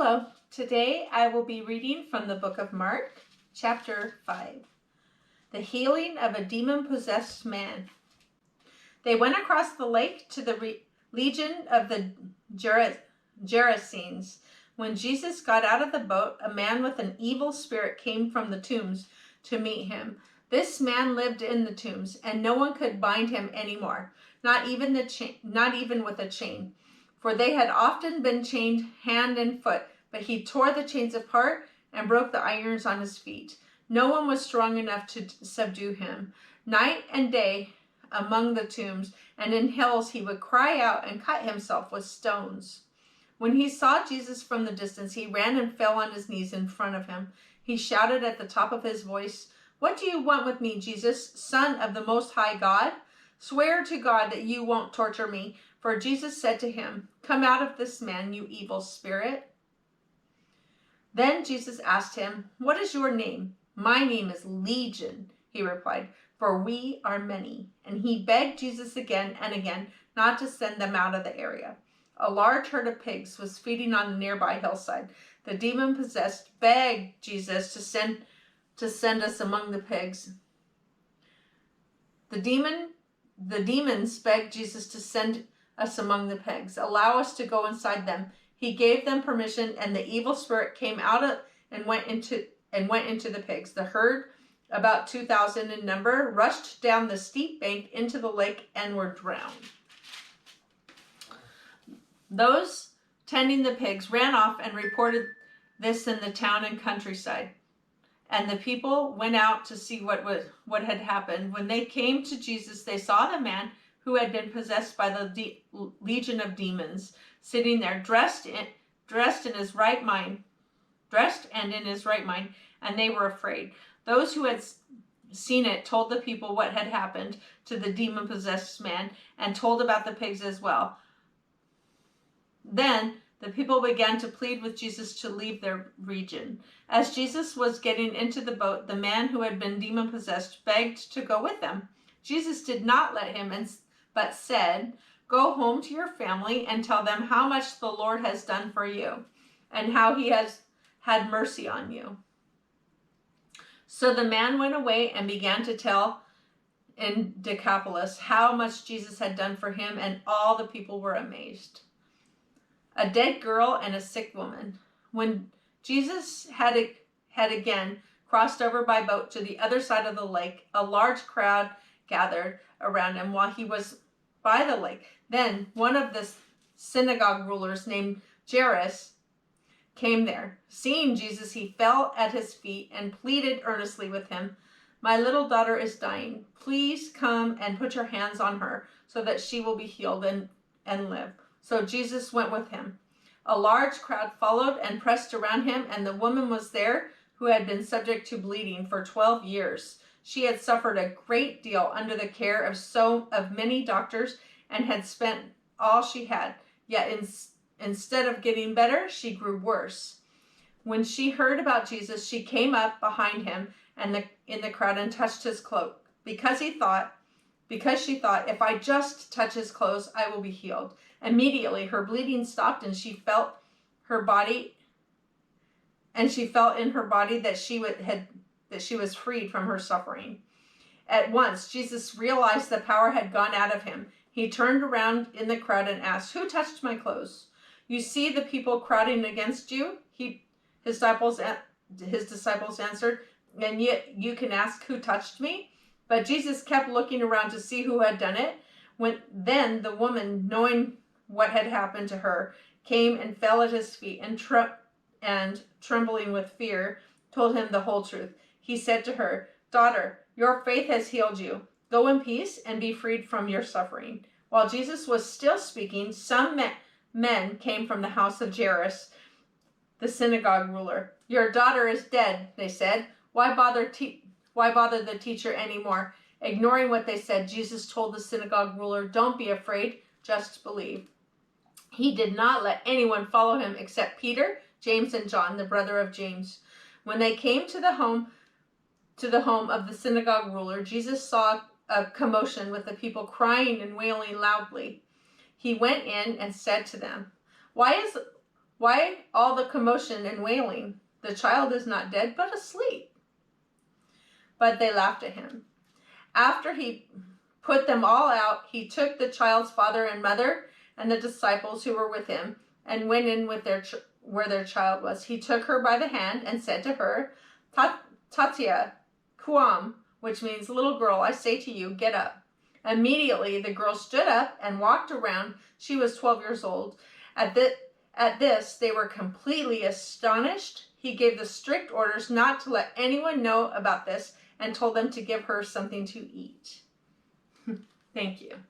Hello, today I will be reading from the book of Mark, chapter 5. The healing of a demon-possessed man. They went across the lake to the region of the Gerasenes. When Jesus got out of the boat, a man with an evil spirit came from the tombs to meet him. This man lived in the tombs, and no one could bind him anymore, not even with a chain. For they had often been chained hand and foot, but he tore the chains apart and broke the irons on his feet. No one was strong enough to subdue him. Night and day among the tombs and in hills he would cry out and cut himself with stones. When he saw Jesus from the distance, he ran and fell on his knees in front of him. He shouted at the top of his voice, "What do you want with me, Jesus, Son of the Most High God? Swear to God that you won't torture me." For Jesus said to him, "Come out of this man, you evil spirit." Then Jesus asked him, "What is your name?" "My name is Legion," he replied, "for we are many." And he begged Jesus again and again not to send them out of the area. A large herd of pigs was feeding on the nearby hillside. The demon-possessed begged Jesus to send us among the pigs. The demons begged Jesus to send us among the pigs. Allow us to go inside them. He gave them permission, and the evil spirit came out and went into the pigs. The herd, about 2,000 in number, rushed down the steep bank into the lake and were drowned. Those tending the pigs ran off and reported this in the town and countryside. And the people went out to see what had happened. When they came to Jesus, they saw the man who had been possessed by the legion of demons, sitting there dressed and in his right mind, and they were afraid. Those who had seen it told the people what had happened to the demon-possessed man and told about the pigs as well. Then the people began to plead with Jesus to leave their region. As Jesus was getting into the boat, the man who had been demon-possessed begged to go with them. Jesus did not let him, but said, "Go home to your family and tell them how much the Lord has done for you and how he has had mercy on you." So the man went away and began to tell in Decapolis how much Jesus had done for him, and all the people were amazed. A dead girl and a sick woman. When Jesus had again crossed over by boat to the other side of the lake, a large crowd gathered around him while he was by the lake. Then one of the synagogue rulers named Jairus came there. Seeing Jesus, he fell at his feet and pleaded earnestly with him, "My little daughter is dying. Please come and put your hands on her so that she will be healed and live." So Jesus went with him. A large crowd followed and pressed around him, and the woman was there who had been subject to bleeding for 12 years. She had suffered a great deal under the care of many doctors and had spent all she had. Yet instead of getting better, she grew worse. When she heard about Jesus, she came up behind him and in the crowd and touched his cloak, because she thought, "If I just touch his clothes, I will be healed." Immediately her bleeding stopped, and she felt in her body that she was freed from her suffering. At once Jesus realized the power had gone out of him. He turned around in the crowd and asked, "Who touched my clothes? You see the people crowding against you?" His disciples answered, "And yet you can ask, 'Who touched me?'" But Jesus kept looking around to see who had done it. Then the woman, knowing what had happened to her, came and fell at his feet and trembling with fear, told him the whole truth. He said to her, "Daughter, your faith has healed you. Go in peace and be freed from your suffering." While Jesus was still speaking, some men came from the house of Jairus, the synagogue ruler. "Your daughter is dead," they said. Why bother the teacher anymore?" Ignoring what they said, Jesus told the synagogue ruler, "Don't be afraid, just believe." He did not let anyone follow him except Peter, James, and John, the brother of James. When they came to the home of the synagogue ruler, Jesus saw a commotion with the people crying and wailing loudly. He went in and said to them, Why Why all the commotion and wailing? The child is not dead, but asleep." But they laughed at him. After he put them all out, he took the child's father and mother and the disciples who were with him and went in with where their child was. He took her by the hand and said to her, "Tatia, kuam," which means, "Little girl, I say to you, get up." Immediately the girl stood up and walked around. She was 12 years old. At this, they were completely astonished. He gave the strict orders not to let anyone know about this and told them to give her something to eat. Thank you.